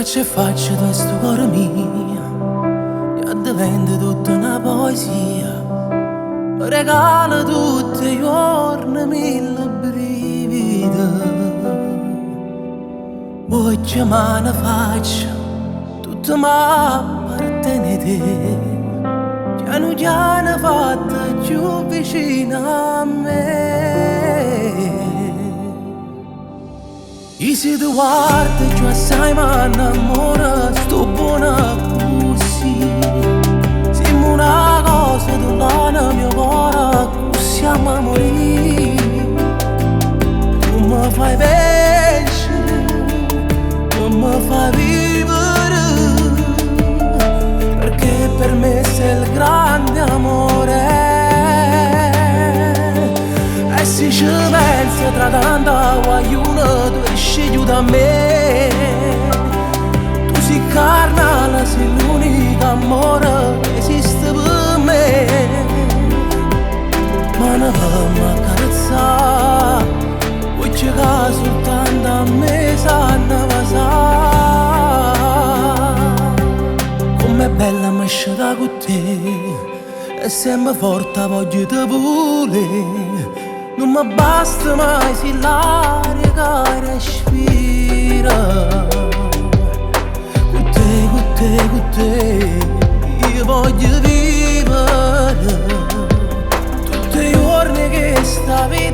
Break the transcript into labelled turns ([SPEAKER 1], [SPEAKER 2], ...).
[SPEAKER 1] faccio e faccio di sto cuore mio, e diventa tutta una poesia. Mi regala tutti i giorni mille brividi. Poi chiamare faccia, tutto mi appartiene a te. Piano piano fatta più vicina a me. E se tu guardi giù assai mi innamora, sto buona così. Siamo una cosa dell'anima mio cuore, così a morire. Tu mi fai vincere, tu mi fai vivere, perché per me sei il grande amore. E se ci pensi tra tanta guagliuna, tu scegli da me. Tu sei carnale, sei l'unico amore che esiste per me. Ma ne vamo a carezzare, vuoi che soltanto a me sanno passare. Com'è bella mi scelta con te, e sempre forte voglio te volere. Non mi basta mai se l'aria che respira. Con te, con te, con te io voglio vivere tutti i giorni che sta vita.